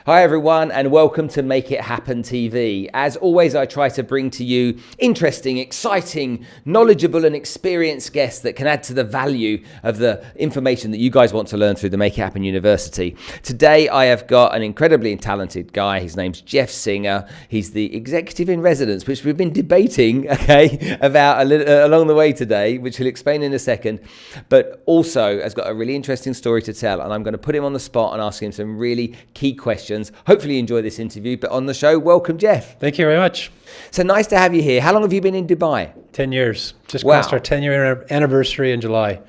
Hi everyone, and welcome to Make It Happen TV. As always, I try to bring to you interesting, exciting, knowledgeable and experienced guests that can add to the value of the information that you guys want to learn through the Make It Happen University. Today, I have got an incredibly talented guy. His name's Jeff Singer. He's the executive in residence, which we've been debating, about along the way today, which he'll explain in a second, but also has got a really interesting story to tell, and I'm going to put him on the spot and ask him some really key questions. Hopefully you enjoy this interview, but on the show, welcome Jeff. Thank you very much. So nice to have you here. How long have you been in Dubai? 10 years. Just Wow. crossed our 10-year anniversary in July.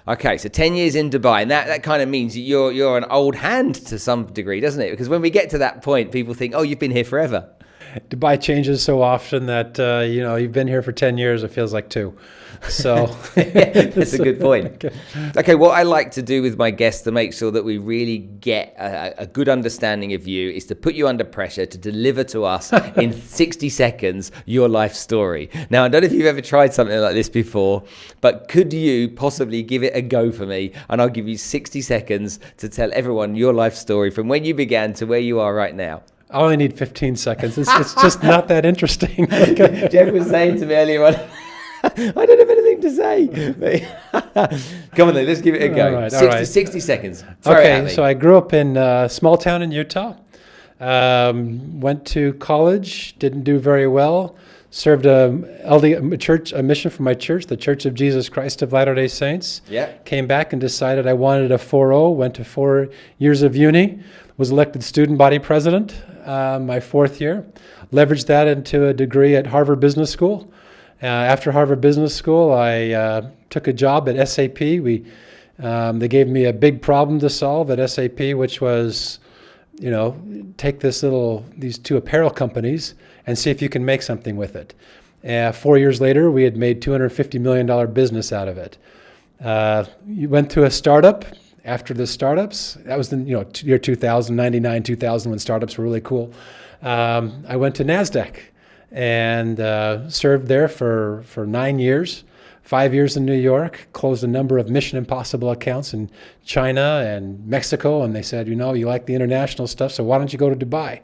Okay, so 10 years in Dubai, and that kind of means you're an old hand to some degree, doesn't it? Because when we get to that point, people think, oh, you've been here forever. Dubai changes so often that, you've been here for 10 years, it feels like 2. So that's a good point. Okay, what I like to do with my guests to make sure that we really get a good understanding of you is to put you under pressure to deliver to us in 60 seconds your life story. Now, I don't know if you've ever tried something like this before, but could you possibly give it a go for me? And I'll give you 60 seconds to tell everyone your life story from when you began to where you are right now. I only need 15 seconds. It's just not that interesting. Jeff was saying to me earlier on, I don't have anything to say. Come on then, let's give it a go. All 60 seconds. Throw it at me. So I grew up in a small town in Utah. Went to college, didn't do very well. Served a mission for my church, the Church of Jesus Christ of Latter-day Saints. Yeah. Came back and decided I wanted a 4.0, went to 4 years of uni, was elected student body president my 4th year, leveraged that into a degree at Harvard Business School. After Harvard Business School, I took a job at SAP. They gave me a big problem to solve at SAP, which was, take these 2 apparel companies and see if you can make something with it. 4 years later, we had made $250 million business out of it. You went to a startup. After the startups, that was the year 2000, 99, 2000, when startups were really cool. I went to Nasdaq and served there for 9 years, 5 years in New York, closed a number of Mission Impossible accounts in China and Mexico, and they said, you like the international stuff, so why don't you go to Dubai?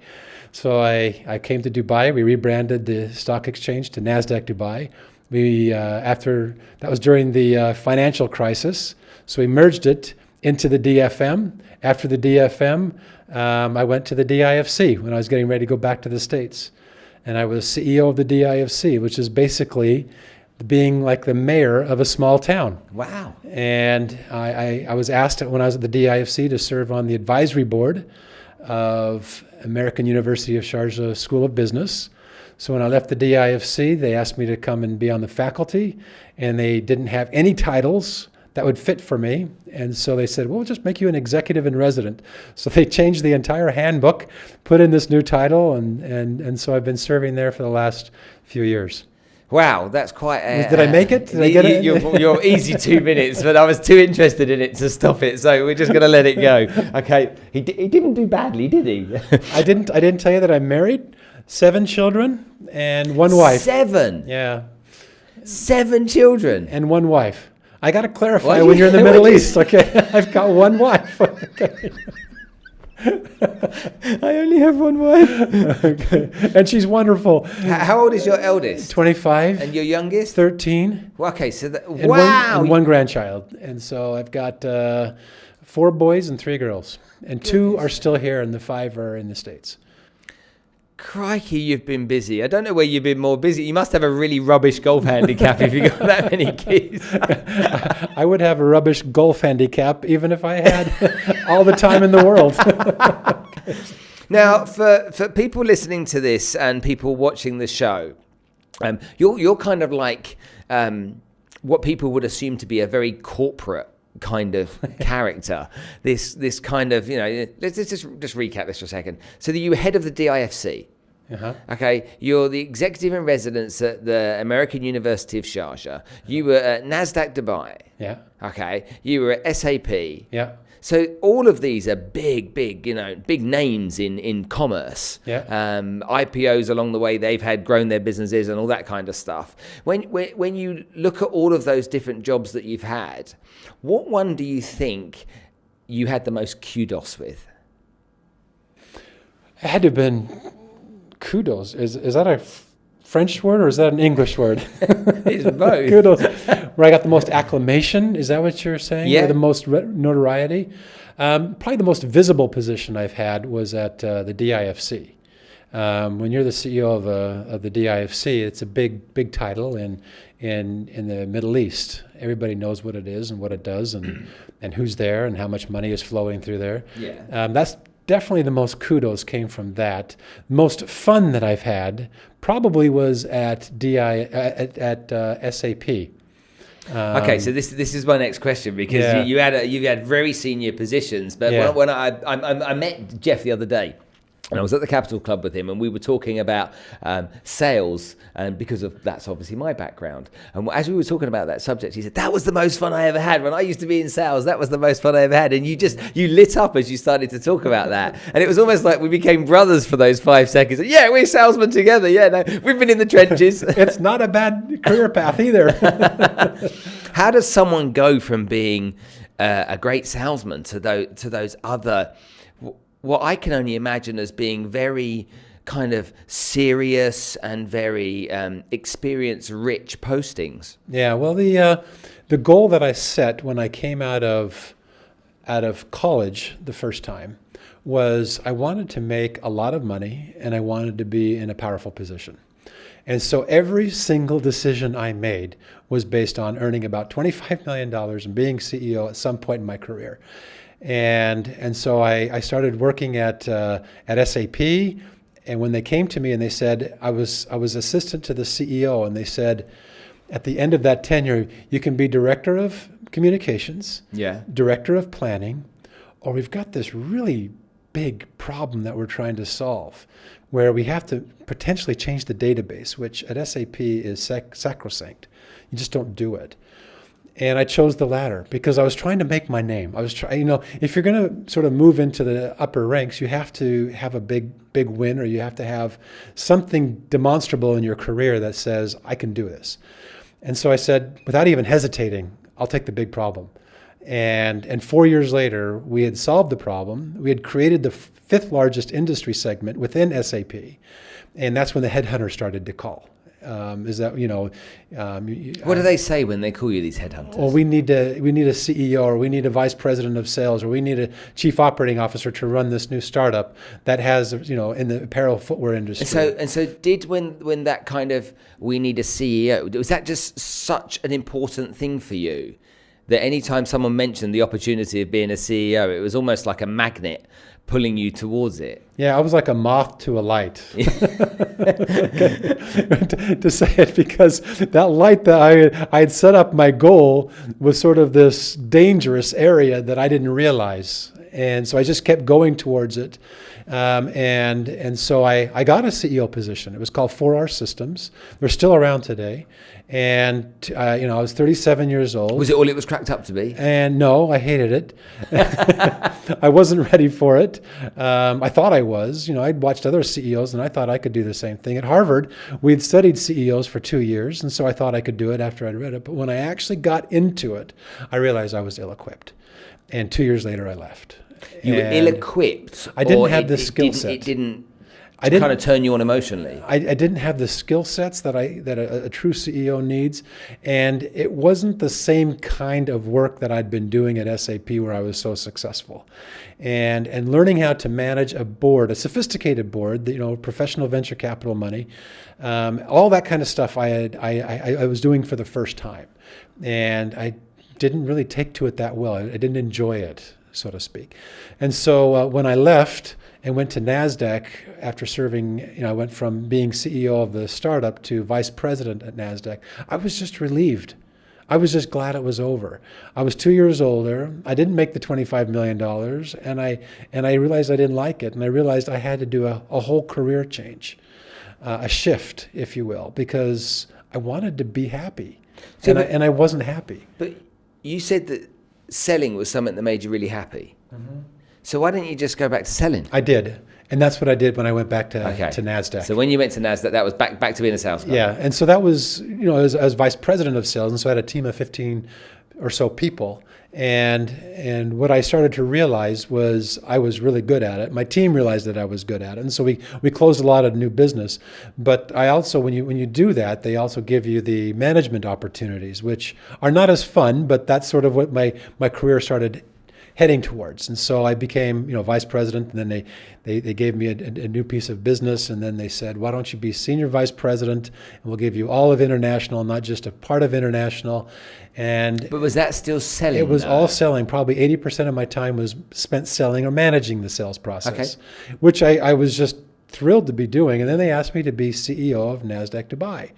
So I came to Dubai. We rebranded the stock exchange to Nasdaq Dubai. That was during the financial crisis, so we merged it into the DFM. After the DFM, I went to the DIFC when I was getting ready to go back to the States. And I was CEO of the DIFC, which is basically being like the mayor of a small town. Wow. And I was asked when I was at the DIFC to serve on the advisory board of American University of Sharjah School of Business. So when I left the DIFC, they asked me to come and be on the faculty, and they didn't have any titles that would fit for me. And so they said, well, we'll just make you an executive in resident. So they changed the entire handbook, put in this new title, and so I've been serving there for the last few years. Wow, that's quite a... Did I make it? Did I get it? You're easy 2 minutes, but I was too interested in it to stop it, so we're just going to let it go. Okay, he didn't do badly, did he? I didn't tell you that I'm married, 7 children, and 1 wife. 7? Yeah. 7 children? And 1 wife. I got to clarify when you're in the Middle East, okay? I've got 1 wife. Okay. I only have 1 wife. Okay. And she's wonderful. How old is your eldest? 25. And your youngest? 13. Well, okay, so And 1 grandchild. And so I've got 4 boys and 3 girls. And 2 are still here, and the 5 are in the States. Crikey, you've been busy. I don't know where you've been more busy. You must have a really rubbish golf handicap if you've got that many kids. I would have a rubbish golf handicap even if I had all the time in the world. Now, for people listening to this and people watching the show, you're kind of like what people would assume to be a very corporate kind of character. This kind of, let's just recap this for a second. So you were head of the DIFC. Uh-huh. Okay, you're the executive in residence at the American University of Sharjah. You were at Nasdaq Dubai. Yeah. Okay, you were at SAP. Yeah. So all of these are big names in commerce. Yeah. IPOs along the way, they've had grown their businesses and all that kind of stuff. When you look at all of those different jobs that you've had, what one do you think you had the most kudos with? It had to have been kudos. Is that a French word or is that an English word? It's both. Kudos. Where I got the most acclamation. Is that what you're saying? Yeah. Or the most notoriety? Probably the most visible position I've had was at the DIFC. When you're the CEO of the DIFC, it's a big title in the Middle East. Everybody knows what it is and what it does and who's there and how much money is flowing through there. Yeah. That's definitely the most kudos came from that. Most fun that I've had probably was at SAP. Okay, so this is my next question, because you had very senior positions, but when I met Jeff the other day, and I was at the Capital Club with him, and we were talking about sales, and because that's obviously my background. And as we were talking about that subject, he said, that was the most fun I ever had. When I used to be in sales, that was the most fun I ever had. And you lit up as you started to talk about that. And it was almost like we became brothers for those 5 seconds. Yeah, we're salesmen together. Yeah, no, we've been in the trenches. It's not a bad career path either. How does someone go from being a great salesman to those other, what I can only imagine as being very kind of serious and very experience-rich postings? Yeah, well, the goal that I set when I came out of college the first time was I wanted to make a lot of money and I wanted to be in a powerful position. And so every single decision I made was based on earning about $25 million and being CEO at some point in my career. And so I started working at SAP, and when they came to me and they said, I was assistant to the CEO, and they said, at the end of that tenure, you can be director of communications, director of planning, or we've got this really big problem that we're trying to solve, where we have to potentially change the database, which at SAP is sacrosanct. You just don't do it. And I chose the latter because I was trying to make my name. I was trying, if you're going to sort of move into the upper ranks, you have to have a big win, or you have to have something demonstrable in your career that says, I can do this. And so I said, without even hesitating, I'll take the big problem. And 4 years later, we had solved the problem. We had created the 5th largest industry segment within SAP. And that's when the headhunter started to call. What do they say when they call you, these headhunters? Well, we need a CEO, or we need a vice president of sales, or we need a chief operating officer to run this new startup that has, in the apparel footwear industry. And so did when that kind of, we need a CEO, was that just such an important thing for you that anytime someone mentioned the opportunity of being a CEO, it was almost like a magnet pulling you towards it? Yeah, I was like a moth to a light, to say it, because that light that I had set up, my goal was sort of this dangerous area that I didn't realize. And so I just kept going towards it. And so I got a CEO position. It was called 4R Systems. They're still around today. And, I was 37 years old. Was it all it was cracked up to be? And no, I hated it. I wasn't ready for it. I thought I was. I'd watched other CEOs and I thought I could do the same thing. At Harvard, we'd studied CEOs for 2 years. And so I thought I could do it after I'd read it. But when I actually got into it, I realized I was ill-equipped. And 2 years later, I left. You were ill-equipped? I didn't have the skill set. It didn't kind of turn you on emotionally? I didn't have the skill sets that a true CEO needs. And it wasn't the same kind of work that I'd been doing at SAP where I was so successful. And learning how to manage a board, a sophisticated board, professional venture capital money, all that kind of stuff I was doing for the first time. And I didn't really take to it that well. I didn't enjoy it, so to speak. And so when I left and went to Nasdaq after serving, I went from being CEO of the startup to vice president at Nasdaq. I was just relieved. I was just glad it was over. I was 2 years older. I didn't make the $25 million, and I realized I didn't like it, and I realized I had to do a whole career change, a shift, if you will, because I wanted to be happy, and I wasn't happy. But you said that selling was something that made you really happy. Mm-hmm. So why didn't you just go back to selling? I did. And that's what I did when I went back to Nasdaq. So when you went to Nasdaq, that was back to being a salesman. Yeah. And so that was, I was vice president of sales. And so I had a team of 15 or so people. And what I started to realize was I was really good at it. My team realized that I was good at it, and so we closed a lot of new business. But I also, when you do that, they also give you the management opportunities, which are not as fun, but that's sort of what my career started heading towards. And so I became, vice president, and then they gave me a new piece of business, and then they said, why don't you be senior vice president, and we'll give you all of international, not just a part of international. But was that still selling? It was all selling. Probably 80% of my time was spent selling or managing the sales process, which I was just thrilled to be doing. And then they asked me to be CEO of Nasdaq Dubai,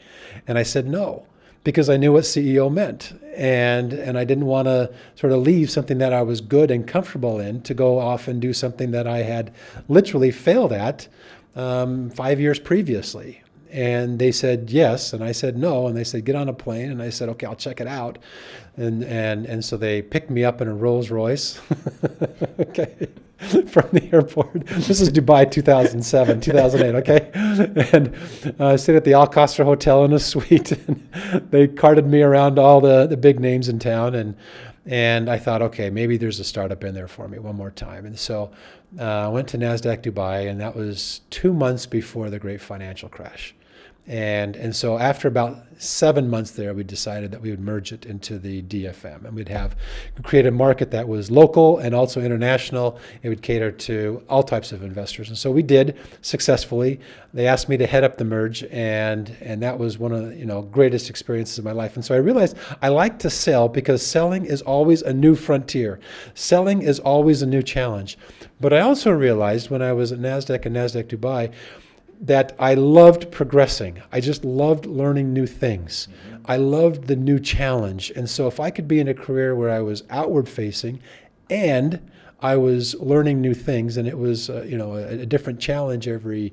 and I said no, because I knew what CEO meant. And I didn't want to sort of leave something that I was good and comfortable in to go off and do something that I had literally failed at 5 years previously. And they said yes, and I said no, and they said get on a plane, and I said okay, I'll check it out. And so they picked me up in a Rolls Royce okay, from the airport. This is Dubai 2007, 2008, okay? And I stayed at the Al Qasr Hotel in a suite, and they carted me around all the big names in town, and I thought, okay, maybe there's a startup in there for me one more time. And so I went to Nasdaq Dubai, and that was 2 months before the great financial crash. And so after about 7 months there, we decided that we would merge it into the DFM, and we'd create a market that was local and also international. It would cater to all types of investors. And so we did successfully. They asked me to head up the merge, and that was one of the greatest experiences of my life. And so I realized I like to sell because selling is always a new frontier. Selling is always a new challenge. But I also realized when I was at Nasdaq and Nasdaq Dubai that I loved progressing. I just loved learning new things. Mm-hmm. I loved the new challenge. And so if I could be in a career where I was outward facing and I was learning new things, and it was a different challenge every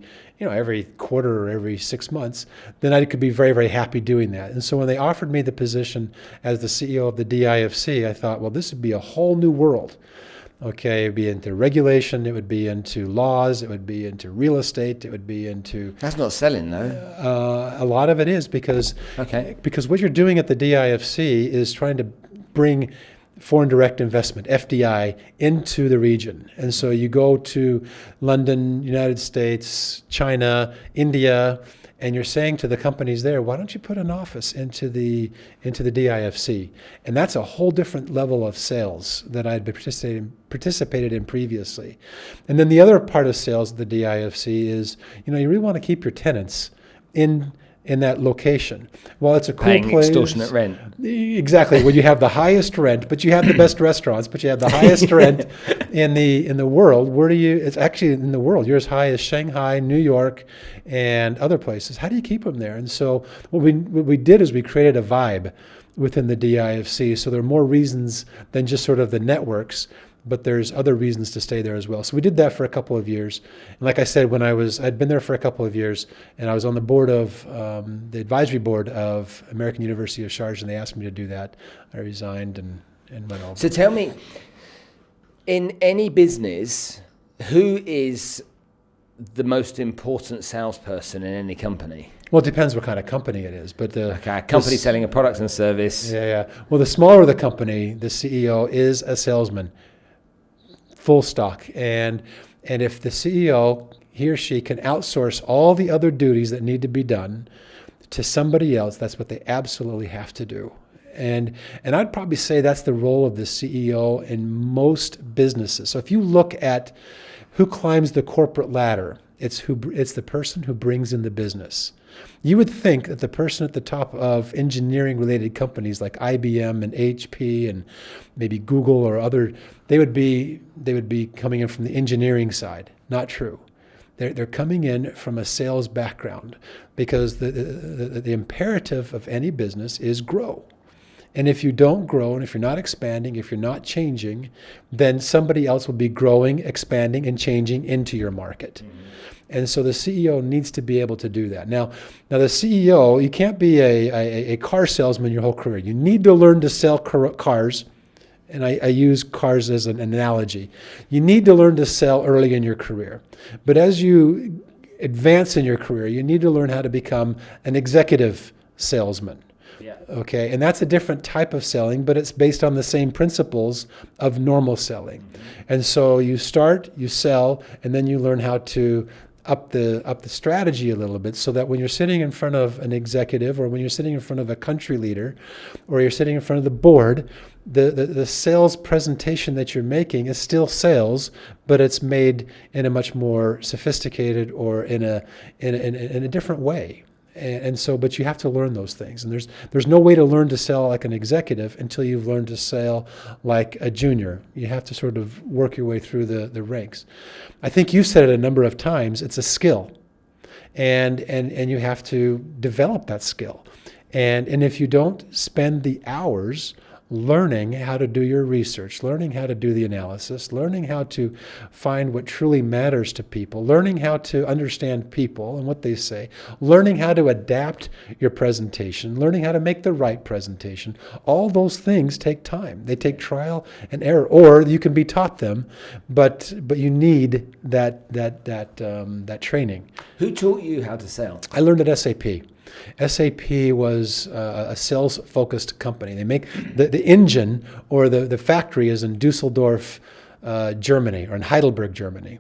quarter or every 6 months, then I could be very, very happy doing that. And so when they offered me the position as the CEO of the DIFC, I thought, well, this would be a whole new world. Okay, it would be into regulation, it would be into laws, it would be into real estate, it would be into... That's not selling, though. A lot of it is because what you're doing at the DIFC is trying to bring foreign direct investment, FDI, into the region. And so you go to London, United States, China, India, and you're saying to the companies there, why don't you put an office into the DIFC? And that's a whole different level of sales that I'd participated in previously. And then the other part of sales at the DIFC is, you really want to keep your tenants in that location. Well, it's a cool Paying place. Extortionate rent. Exactly. Well, you have the highest rent, but you have the best restaurants, but you have the highest rent in the world. It's actually in the world. You're as high as Shanghai, New York, and other places. How do you keep them there? And so what we did is we created a vibe within the DIFC. So there are more reasons than just sort of the networks, but there's other reasons to stay there as well. So we did that for a couple of years. And like I said, I'd been there for a couple of years, and I was on the board of, the advisory board of American University of Sharjah, and they asked me to do that. I resigned and went over. So tell me, in any business, who is the most important salesperson in any company? Well, it depends what kind of company it is, but a company selling a product and service. Yeah. Well, the smaller the company, the CEO is a salesman. Full stock. And if the CEO, he or she, can outsource all the other duties that need to be done to somebody else, that's what they absolutely have to do. And I'd probably say that's the role of the CEO in most businesses. So if you look at who climbs the corporate ladder, it's the person who brings in the business. You would think that the person at the top of engineering-related companies like IBM and HP and maybe Google or other, they would be coming in from the engineering side. Not true. They're coming in from a sales background because the imperative of any business is grow. And if you don't grow, and if you're not expanding, if you're not changing, then somebody else will be growing, expanding, and changing into your market. Mm-hmm. And so the CEO needs to be able to do that. Now the CEO, you can't be a car salesman your whole career. You need to learn to sell cars, and I use cars as an analogy. You need to learn to sell early in your career. But as you advance in your career, you need to learn how to become an executive salesman. Yeah. Okay, and that's a different type of selling, but it's based on the same principles of normal selling. And so you start, you sell, and then you learn how to up the strategy a little bit, so that when you're sitting in front of an executive, or when you're sitting in front of a country leader, or you're sitting in front of the board, the sales presentation that you're making is still sales, but it's made in a much more sophisticated, or in a different way. And so, but you have to learn those things. And there's no way to learn to sell like an executive until you've learned to sell like a junior. You have to sort of work your way through the ranks. I think you've said it a number of times, it's a skill. And you have to develop that skill. And if you don't spend the hours learning how to do your research, learning how to do the analysis, learning how to find what truly matters to people, learning how to understand people and what they say, learning how to adapt your presentation, learning how to make the right presentation. All those things take time. They take trial and error, or you can be taught them, but you need that training. Who taught you how to sell? I learned at SAP. SAP was a sales-focused company. They make the engine, or the factory is in Dusseldorf, Germany, or in Heidelberg, Germany.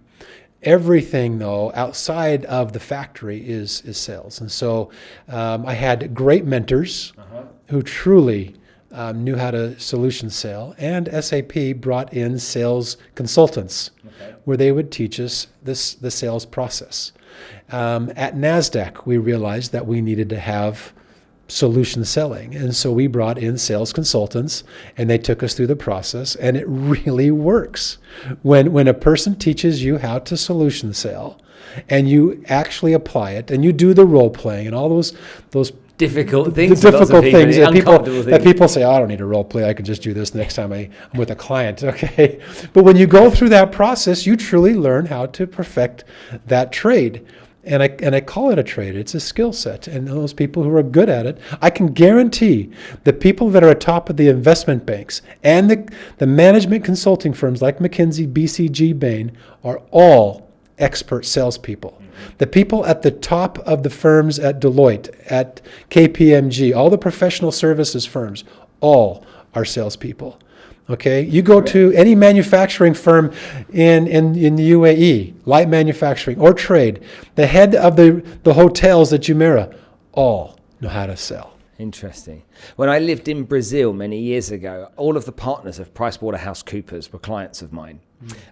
Everything, though, outside of the factory is sales. And so I had great mentors who truly knew how to solution sell, and SAP brought in sales consultants where they would teach us the sales process. At Nasdaq, we realized that we needed to have solution selling. And so we brought in sales consultants, and they took us through the process, and it really works. When a person teaches you how to solution sell, and you actually apply it, and you do the role playing and all those difficult things, the difficult things that people say, oh, I don't need a role play, I can just do this next time I'm with a client. Okay, but when you go through that process, you truly learn how to perfect that trade. And I call it a trade. It's a skill set. And those people who are good at it, I can guarantee the people that are at top of the investment banks and the management consulting firms like McKinsey, BCG, Bain are all expert salespeople. The people at the top of the firms at Deloitte, at KPMG, all the professional services firms, all are salespeople. Okay, you go to any manufacturing firm in the UAE, light manufacturing or trade, the head of the hotels at Jumeirah, all know how to sell. Interesting. When I lived in Brazil many years ago, all of the partners of PricewaterhouseCoopers were clients of mine,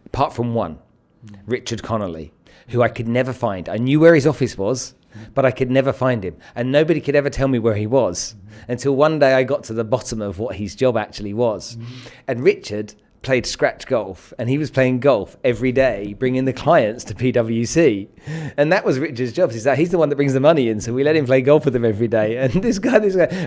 apart from one, Richard Connolly, who I could never find. I knew where his office was, but I could never find him. And nobody could ever tell me where he was until one day I got to the bottom of what his job actually was. And Richard played scratch golf, and he was playing golf every day, bringing the clients to PwC. And that was Richard's job. He's the one that brings the money in, so we let him play golf with them every day. And this guy,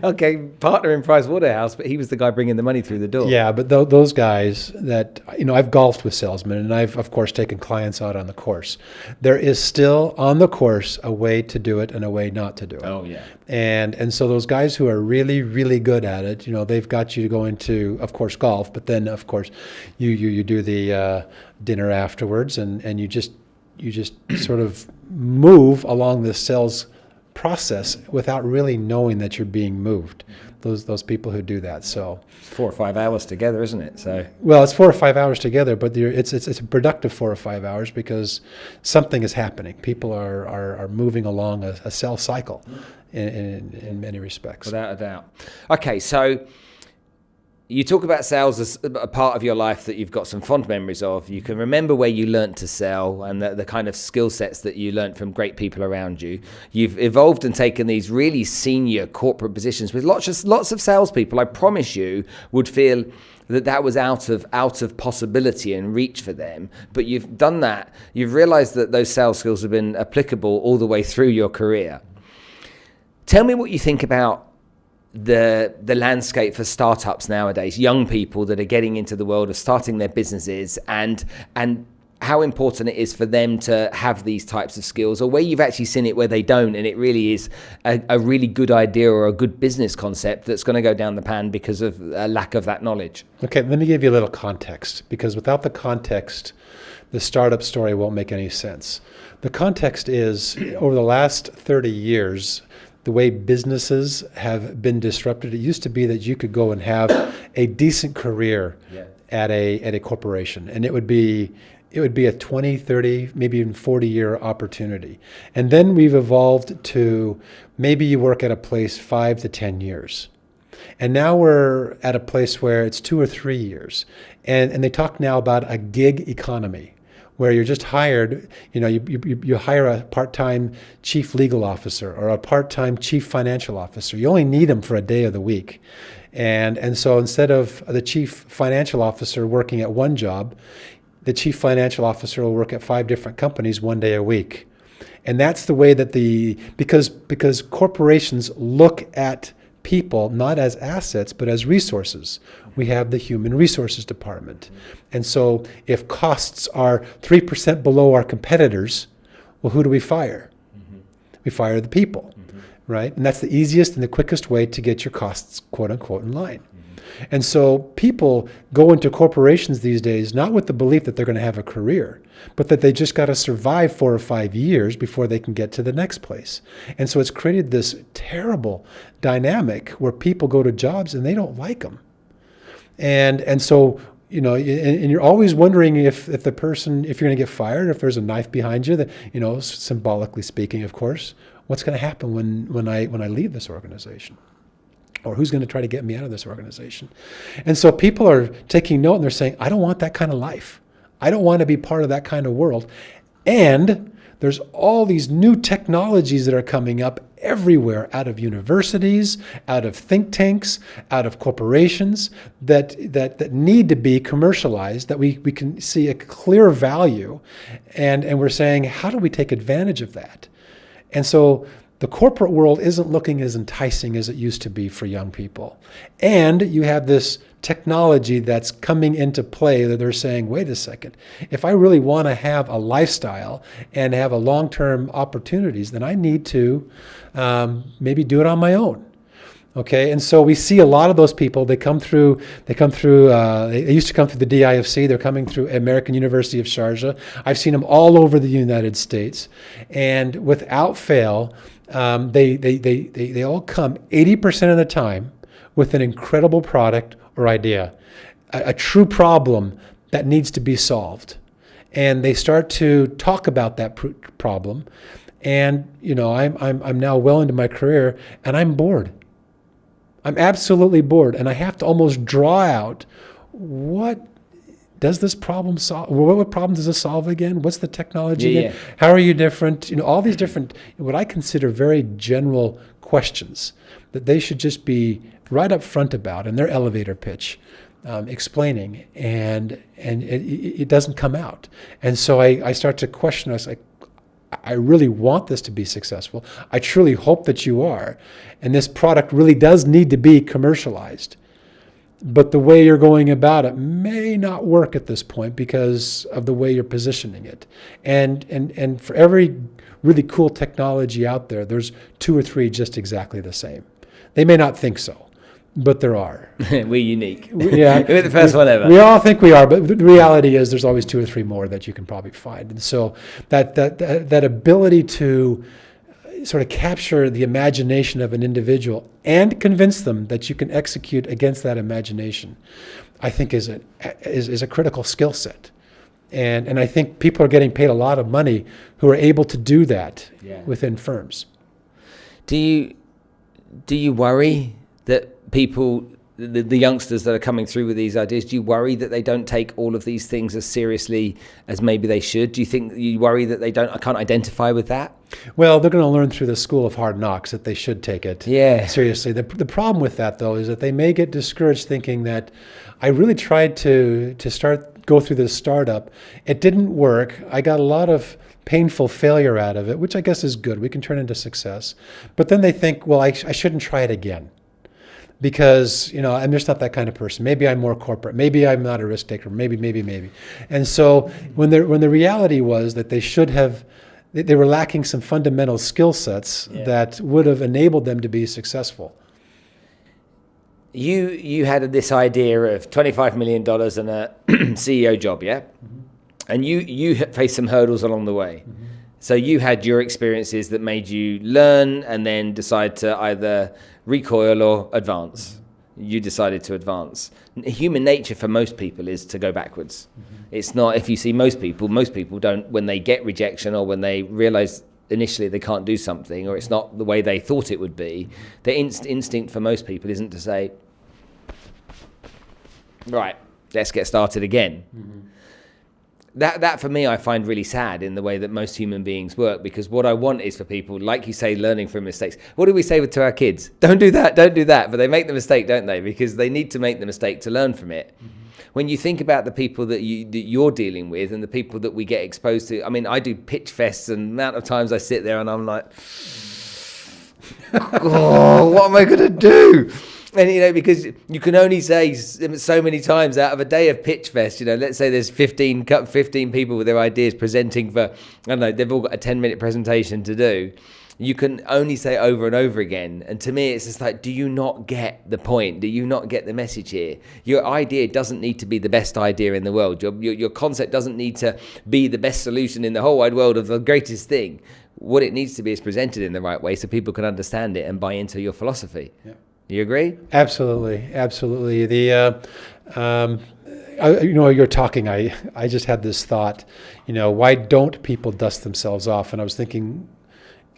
okay, partner in Price Waterhouse, but he was the guy bringing the money through the door. Yeah, but those guys that, I've golfed with salesmen, and I've, of course, taken clients out on the course. There is still on the course a way to do it and a way not to do it. Oh, yeah. And so those guys who are really, really good at it, they've got you to go into, of course, golf, but then, of course, you do the dinner afterwards, and you just sort of move along the sales process without really knowing that you're being moved. Those people who do that. So 4 or 5 hours together, isn't it? So well, it's 4 or 5 hours together, but it's a productive 4 or 5 hours because something is happening. People are moving along a sales cycle in many respects. Without a doubt. Okay, so you talk about sales as a part of your life that you've got some fond memories of. You can remember where you learnt to sell and the kind of skill sets that you learnt from great people around you. You've evolved and taken these really senior corporate positions with lots of salespeople, I promise you, would feel that was out of possibility and reach for them. But you've done that. You've realized that those sales skills have been applicable all the way through your career. Tell me what you think about the landscape for startups nowadays, young people that are getting into the world of starting their businesses, and how important it is for them to have these types of skills, or where you've actually seen it where they don't, and it really is a really good idea or a good business concept that's going to go down the pan because of a lack of that knowledge. Okay, let me give you a little context, because without the context, the startup story won't make any sense. The context is, over the last 30 years, the way businesses have been disrupted. It used to be that you could go and have a decent career at a corporation, and it would be a 20, 30, maybe even 40-year opportunity. And then we've evolved to maybe you work at a place 5 to 10 years. And now we're at a place where it's 2 or 3 years. And they talk now about a gig economy, where you're just hired, you hire a part-time chief legal officer or a part-time chief financial officer. You only need them for a day of the week. And so instead of the chief financial officer working at one job, the chief financial officer will work at 5 different companies 1 day a week. And that's the way that because corporations look at people not as assets but as resources. We have the human resources department. And so if costs are 3% below our competitors, well, who do we fire? We fire the people, right? And that's the easiest and the quickest way to get your costs, quote unquote, in line. And so people go into corporations these days not with the belief that they're going to have a career, but that they just got to survive 4 or 5 years before they can get to the next place. And so it's created this terrible dynamic where people go to jobs and they don't like them. And so, and you're always wondering if the person, if you're going to get fired, if there's a knife behind you, that, symbolically speaking, of course, what's going to happen when I leave this organization? Or who's going to try to get me out of this organization? And so people are taking note and they're saying, I don't want that kind of life. I don't want to be part of that kind of world. And there's all these new technologies that are coming up everywhere, out of universities, out of think tanks, out of corporations that need to be commercialized, that we can see a clear value. And we're saying, how do we take advantage of that? And so the corporate world isn't looking as enticing as it used to be for young people. And you have this technology that's coming into play that they're saying, wait a second, if I really want to have a lifestyle and have a long-term opportunities, then I need to maybe do it on my own. Okay, and so we see a lot of those people. They used to come through the DIFC. They're coming through American University of Sharjah. I've seen them all over the United States, and without fail, they all come 80% of the time with an incredible product or idea, a true problem that needs to be solved, and they start to talk about that problem. And I'm now well into my career, and I'm bored. I'm absolutely bored, and I have to almost draw out what does this problem solve? What problem does this solve again? What's the technology again? How are you different? All these different, what I consider very general questions that they should just be right up front about in their elevator pitch, explaining, and it doesn't come out. And so I start to question. I was like, I really want this to be successful. I truly hope that you are. And this product really does need to be commercialized. But the way you're going about it may not work at this point because of the way you're positioning it. And for every really cool technology out there, there's 2 or 3 just exactly the same. They may not think so, but there are. We're unique. Yeah, We're the first one ever. We all think we are, but the reality is there's always 2 or 3 more that you can probably find. And so that ability to sort of capture the imagination of an individual and convince them that you can execute against that imagination, I think is a critical skill set. And I think people are getting paid a lot of money who are able to do that within firms. Do you worry that people, the youngsters that are coming through with these ideas, do you worry that they don't take all of these things as seriously as maybe they should? Do you worry that they can't identify with that? Well, they're going to learn through the school of hard knocks that they should take it seriously. The problem with that, though, is that they may get discouraged thinking that I really tried to go through this startup. It didn't work. I got a lot of painful failure out of it, which I guess is good. We can turn into success. But then they think, well, I shouldn't try it again. Because, I'm just not that kind of person. Maybe I'm more corporate. Maybe I'm not a risk taker. Maybe. And so when the reality was that they were lacking some fundamental skill sets that would have enabled them to be successful. You had this idea of $25 million and a CEO job, yeah? Mm-hmm. And you faced some hurdles along the way. Mm-hmm. So you had your experiences that made you learn and then decide to either recoil or advance. You decided to advance. Human nature for most people is to go backwards. It's not, if you see most people don't, when they get rejection or when they realize initially they can't do something or it's not the way they thought it would be, the instinct for most people isn't to say, right, let's get started again. That for me, I find really sad in the way that most human beings work, because what I want is for people, like you say, learning from mistakes. What do we say to our kids? Don't do that. But they make the mistake, don't they? Because they need to make the mistake to learn from it. When you think about the people that you're dealing with and the people that we get exposed to, I mean, I do pitch fests, and the amount of times I sit there and I'm like, oh, what am I going to do? And, because you can only say so many times out of a day of pitch fest, let's say there's 15 people with their ideas presenting for, I don't know, they've all got a 10-minute presentation to do. You can only say over and over again. And to me, it's just like, do you not get the point? Do you not get the message here? Your idea doesn't need to be the best idea in the world. Your concept doesn't need to be the best solution in the whole wide world of the greatest thing. What it needs to be is presented in the right way so people can understand it and buy into your philosophy. Yeah. Do you agree? Absolutely. You're talking, I just had this thought, why don't people dust themselves off? And I was thinking,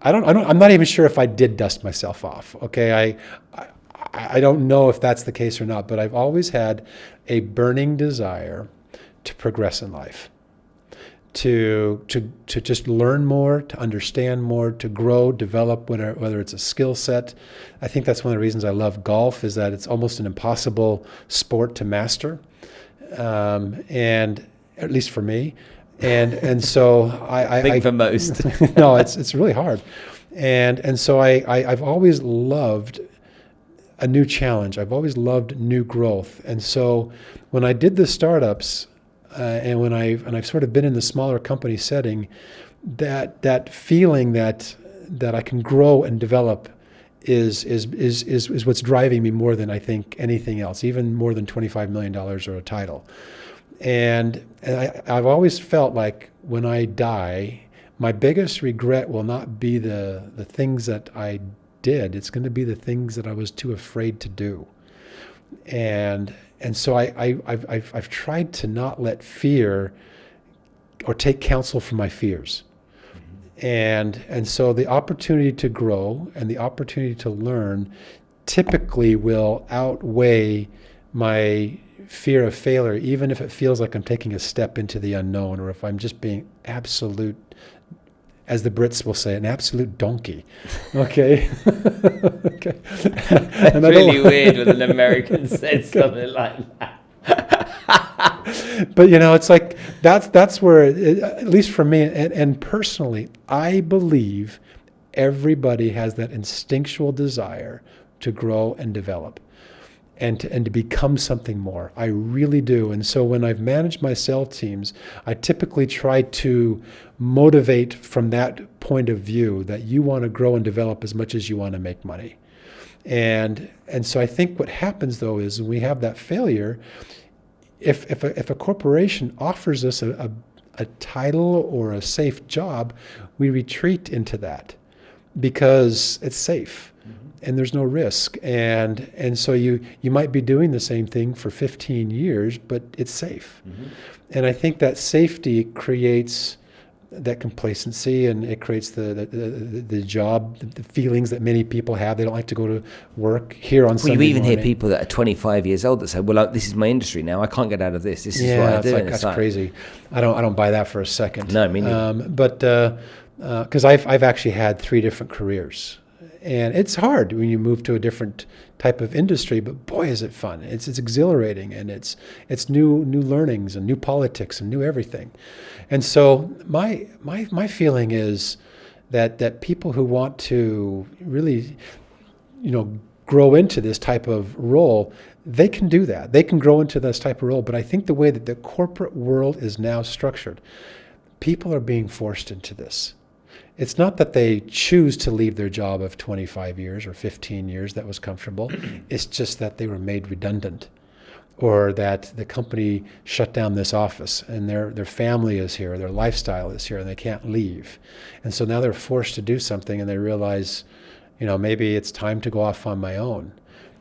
I'm not even sure if I did dust myself off. Okay. I don't know if that's the case or not, but I've always had a burning desire to progress in life. To just learn more, to understand more, to grow, develop, whether it's a skill set. I think that's one of the reasons I love golf, is that it's almost an impossible sport to master, and at least for me. And so I think for most. No, it's really hard. And so I've always loved a new challenge. I've always loved new growth. And so when I did the startups, and when I've sort of been in the smaller company setting, that feeling that I can grow and develop is what's driving me more than I think anything else, even more than $25 million or a title. And I've always felt like when I die, my biggest regret will not be the things that I did. It's going to be the things that I was too afraid to do. And so I've tried to not let fear or take counsel from my fears. And so the opportunity to grow and the opportunity to learn typically will outweigh my fear of failure, even if it feels like I'm taking a step into the unknown, or if I'm just being absolute, as the Brits will say, an absolute donkey. Okay. Okay. It's really weird when an American says something like that. But it's like that's where, at least for me and personally, I believe everybody has that instinctual desire to grow and develop and to become something more. I really do. And so when I've managed my sales teams, I typically try to motivate from that point of view, that you want to grow and develop as much as you want to make money. And so I think what happens though is when we have that failure, if a corporation offers us a title or a safe job, we retreat into that because it's safe. And there's no risk. And so you might be doing the same thing for 15 years, but it's safe. And I think that safety creates that complacency, and it creates the job, the feelings that many people have. They don't like to go to work here on Sunday morning. You even hear morning. people that are 25 years old that say, well, this is my industry now. I can't get out of this. This is what I do. That's crazy. I don't buy that for a second. No, me neither. But because I've actually had 3 different careers. And it's hard when you move to a different type of industry, but boy, is it fun. It's exhilarating, and it's new learnings and new politics and new everything. And so my feeling is that people who want to really, grow into this type of role, they can do that. They can grow into this type of role. But I think the way that the corporate world is now structured, people are being forced into this. It's not that they choose to leave their job of 25 years or 15 years that was comfortable. It's just that they were made redundant. or that the company shut down this office and their family is here, their lifestyle is here, and they can't leave. And so now they're forced to do something, and they realize, maybe it's time to go off on my own.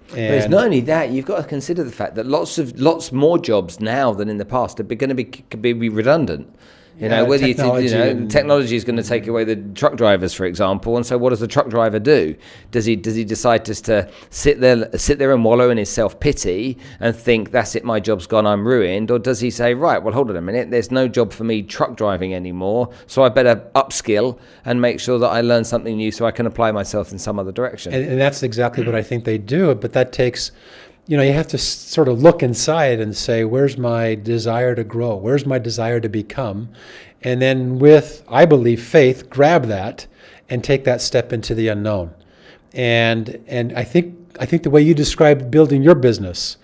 But it's not only that, you've got to consider the fact that lots more jobs now than in the past are going to be redundant. Technology is going to take away the truck drivers, for example. And so what does the truck driver do? Does he decide just to sit there and wallow in his self-pity and think, that's it, my job's gone, I'm ruined? Or does he say, right, well, hold on a minute, there's no job for me truck driving anymore, so I better upskill and make sure that I learn something new so I can apply myself in some other direction? And that's exactly what I think they do. But that takes... you have to sort of look inside and say, where's my desire to grow? Where's my desire to become? And then with, I believe, faith, grab that and take that step into the unknown. And I think the way you described building your business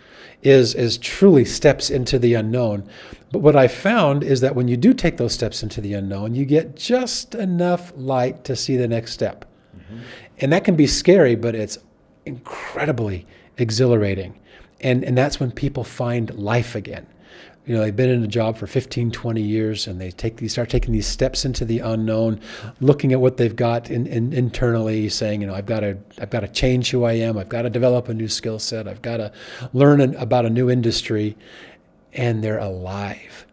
is truly steps into the unknown. But what I found is that when you do take those steps into the unknown, you get just enough light to see the next step. Mm-hmm. And that can be scary, but it's incredibly exhilarating. And that's when people find life again. They've been in a job for 15, 20 years, and they start taking these steps into the unknown, looking at what they've got internally, saying, I've got to change who I am. I've got to develop a new skill set. I've got to learn about a new industry. And they're alive.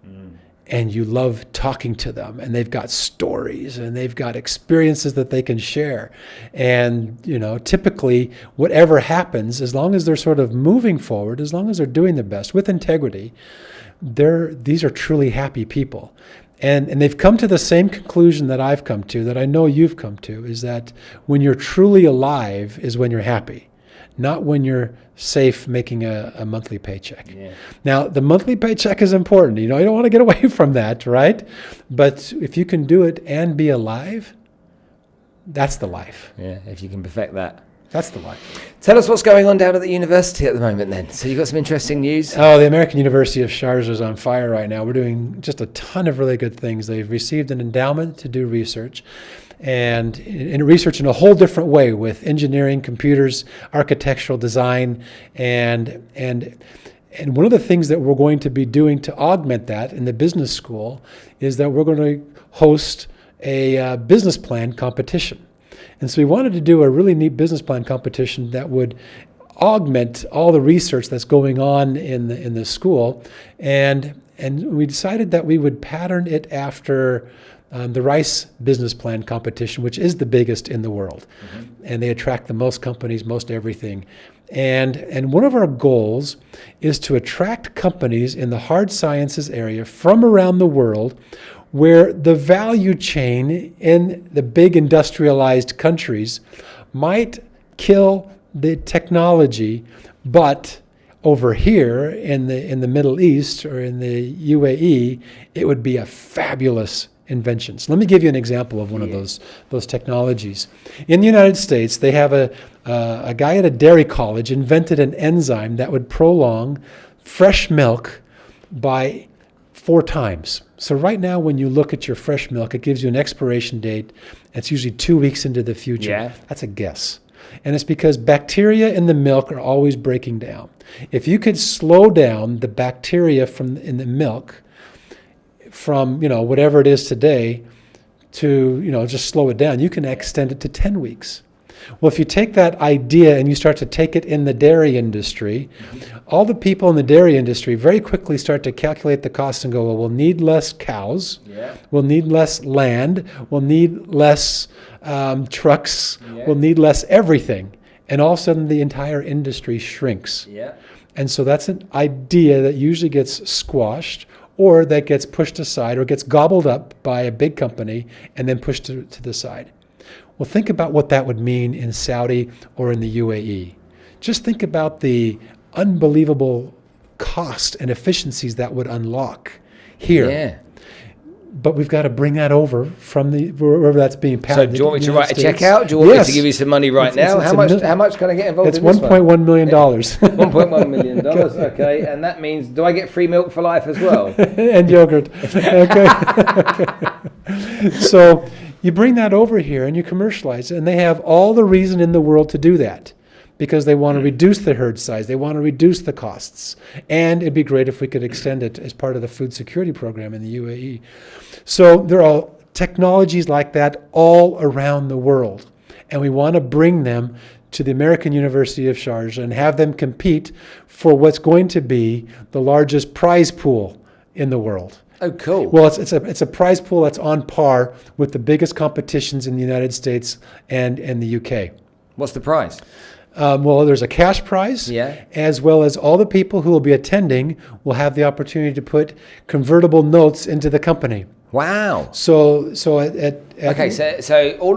And you love talking to them, and they've got stories, and they've got experiences that they can share. And, typically whatever happens, as long as they're sort of moving forward, as long as they're doing their best with integrity, these are truly happy people. And they've come to the same conclusion that I've come to, that I know you've come to, is that when you're truly alive is when you're happy, not when you're safe making a monthly paycheck. Yeah. Now, the monthly paycheck is important. You don't want to get away from that, right? But if you can do it and be alive, that's the life. Yeah, if you can perfect that. That's the life. Tell us what's going on down at the university at the moment then. So you've got some interesting news? Oh, the American University of Sharjah is on fire right now. We're doing just a ton of really good things. They've received an endowment to do research. And in research in a whole different way, with engineering, computers, architectural design, and one of the things that we're going to be doing to augment that in the business school is that we're going to host a business plan competition. And so we wanted to do a really neat business plan competition that would augment all the research that's going on in the school, and we decided that we would pattern it after the Rice Business Plan competition, which is the biggest in the world. Mm-hmm. And they attract the most companies, most everything. And one of our goals is to attract companies in the hard sciences area from around the world, where the value chain in the big industrialized countries might kill the technology, but over here in the Middle East or in the UAE, it would be a fabulous invention. So let me give you an example of one of those technologies. In the United States, they have a guy at a dairy college invented an enzyme that would prolong fresh milk by 4 times. So right now, when you look at your fresh milk, it gives you an expiration date. It's usually 2 weeks into the future. Yeah. That's a guess. And it's because bacteria in the milk are always breaking down. If you could slow down the bacteria in the milk from, whatever it is today to, just slow it down, you can extend it to 10 weeks. Well, if you take that idea and you start to take it in the dairy industry, all the people in the dairy industry very quickly start to calculate the costs and go, well, we'll need less cows, we'll need less land, we'll need less trucks, we'll need less everything. And all of a sudden, the entire industry shrinks. Yeah. And so that's an idea that usually gets squashed, or that gets pushed aside, or gets gobbled up by a big company and then pushed to the side. Well, think about what that would mean in Saudi or in the UAE. Just think about the unbelievable cost and efficiencies that would unlock here. Yeah. But we've got to bring that over from wherever that's being patented. So do you want me to write a check out? Do you want me to give you some money right now? How much can I get involved in this one? It's $1.1 million. $1.1 million, okay. And that means, do I get free milk for life as well? And yogurt. Okay. So you bring that over here and you commercialize it, and they have all the reason in the world to do that. because they want to reduce the herd size. They want to reduce the costs. And it'd be great if we could extend it as part of the food security program in the UAE. So there are technologies like that all around the world. And we want to bring them to the American University of Sharjah and have them compete for what's going to be the largest prize pool in the world. Oh, cool. Well, it's a prize pool that's on par with the biggest competitions in the United States and the UK. What's the prize? Well, there's a cash prize, as well as all the people who will be attending will have the opportunity to put convertible notes into the company. Wow. So all of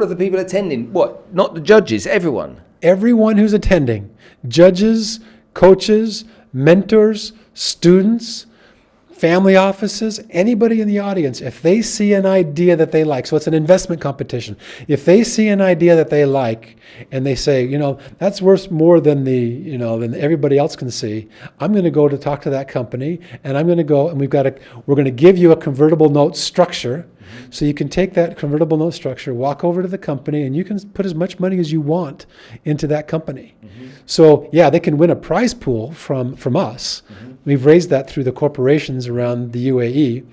the people attending, what? Not the judges, everyone? Everyone who's attending, judges, coaches, mentors, students, family offices, anybody in the audience, if they see an idea that they like, so it's an investment competition. If they see an idea that they like and they say, that's worth more than than everybody else can see, I'm going to go to talk to that company, and I'm going to go and we're going to give you a convertible note structure. So you can take that convertible note structure, walk over to the company, and you can put as much money as you want into that company. So they can win a prize pool from us. We've raised that through the corporations around the UAE.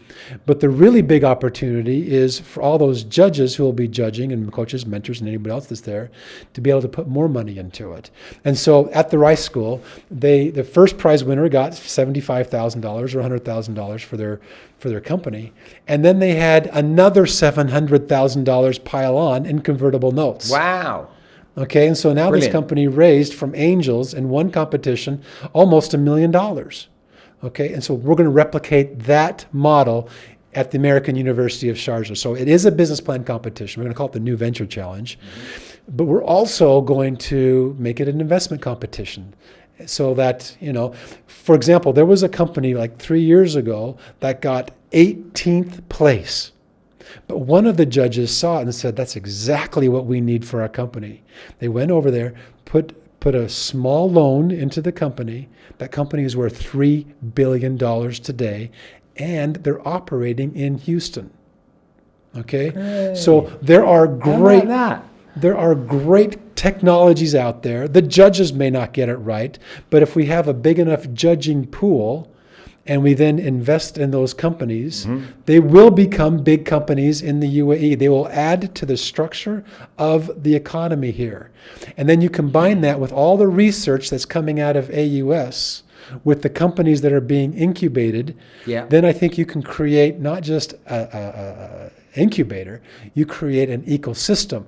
But the really big opportunity is for all those judges who will be judging, and coaches, mentors, and anybody else that's there, to be able to put more money into it. And so at the Rice School, the first prize winner got $75,000 or $100,000 for their company. And then they had another $700,000 pile on in convertible notes. Wow. Okay, and so now Brilliant. This company raised from angels in one competition almost $1 million. Okay, and so we're going to replicate that model at the American University of Sharjah. So it is a business plan competition. We're going to call it the New Venture Challenge. But we're also going to make it an investment competition. So that, for example, there was a company like 3 years ago that got 18th place. But one of the judges saw it and said, that's exactly what we need for our company. They went over there, put a small loan into the company. That company is worth $3 billion today, and they're operating in Houston. Okay? Hey. So there are great technologies out there. The judges may not get it right, but if we have a big enough judging pool and we then invest in those companies, they will become big companies in the UAE. They will add to the structure of the economy here. And then you combine that with all the research that's coming out of AUS, with the companies that are being incubated, then I think you can create not just an incubator, you create an ecosystem,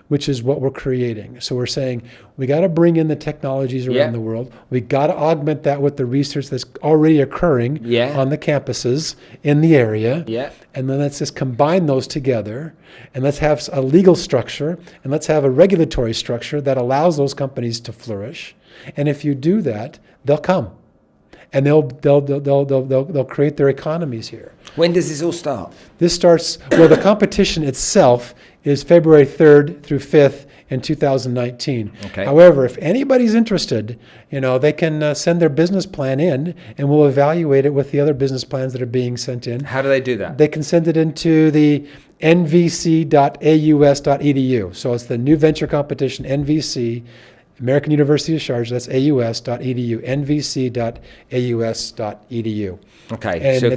which is what we're creating. So we're saying we got to bring in the technologies around the world. We got to augment that with the research that's already occurring on the campuses in the area. And then let's just combine those together, and let's have a legal structure, and let's have a regulatory structure that allows those companies to flourish. And if you do that, they'll come, and they'll create their economies here. When does this all start? This starts, the competition itself is February 3rd through 5th in 2019. Okay. However, if anybody's interested, they can send their business plan in, and we'll evaluate it with the other business plans that are being sent in. How do they do that? They can send it into the nvc.aus.edu. So it's the New Venture Competition, NVC, American University of Sharjah, that's aus.edu, nvc.aus.edu. Okay, and so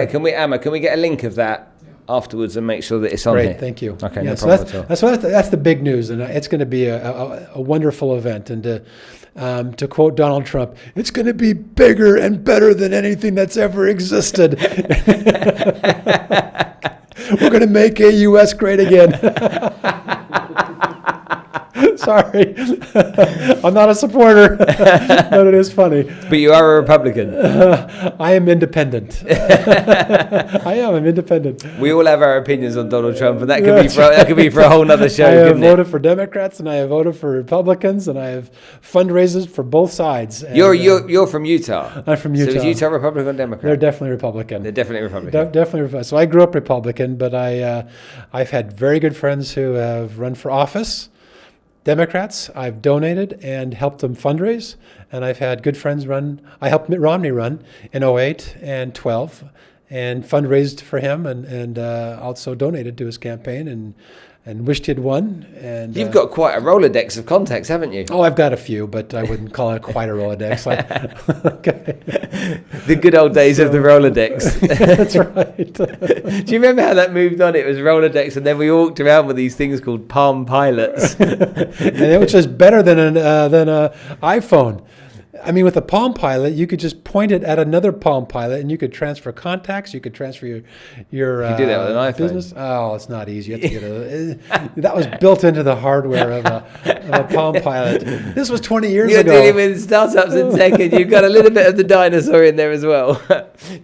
can we get a link of that afterwards and make sure that it's on here? Great, thank you. Okay, no problem at all. That's the big news, and it's going to be a wonderful event. And to quote Donald Trump, it's going to be bigger and better than anything that's ever existed. We're going to make AUS great again. Sorry, I'm not a supporter, but it is funny. But you are a Republican. I am independent. I'm independent. We all have our opinions on Donald Trump, and that could be for a whole nother show. I have voted for Democrats, and I have voted for Republicans, and I have fundraisers for both sides. And, you're from Utah. I'm from Utah. So is Utah Republican or Democrat? They're definitely Republican. They're definitely Republican. Definitely Republican. So I grew up Republican, but I've had very good friends who have run for office. Democrats, I've donated and helped them fundraise, and I've had good friends run. I helped Mitt Romney run in 2008 and 2012 and fundraised for him, and also donated to his campaign, and and wished he'd won. And You've got quite a Rolodex of contacts, haven't you? Oh, I've got a few, but I wouldn't call it quite a Rolodex. Okay. The good old days of the Rolodex. That's right. Do you remember how that moved on? It was Rolodex, and then we walked around with these things called Palm Pilots. Which is better than an iPhone. I mean, with a Palm Pilot, you could just point it at another Palm Pilot, and you could transfer contacts. You could transfer your you do that with an iPhone. business. Oh, it's not easy. You have to get that was built into the hardware of a Palm Pilot. This was 20 years ago. You're dealing with startups in tech, and you've got a little bit of the dinosaur in there as well.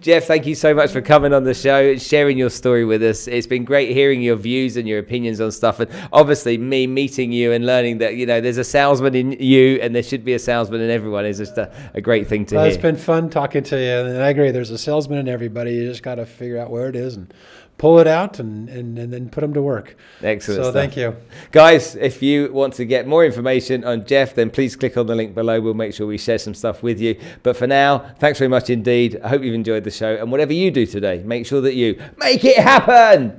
Jeff, thank you so much for coming on the show, sharing your story with us. It's been great hearing your views and your opinions on stuff, and obviously me meeting you and learning that there's a salesman in you, and there should be a salesman in everyone is just a great thing to hear. It's been fun talking to you, and I agree. There's a salesman in everybody. You just got to figure out where it is and pull it out and then put them to work. Excellent So stuff. thank you. Guys, if you want to get more information on Jeff, then please click on the link below. We'll make sure we share some stuff with you. But for now, thanks very much indeed. I hope you've enjoyed the show. And whatever you do today, make sure that you make it happen.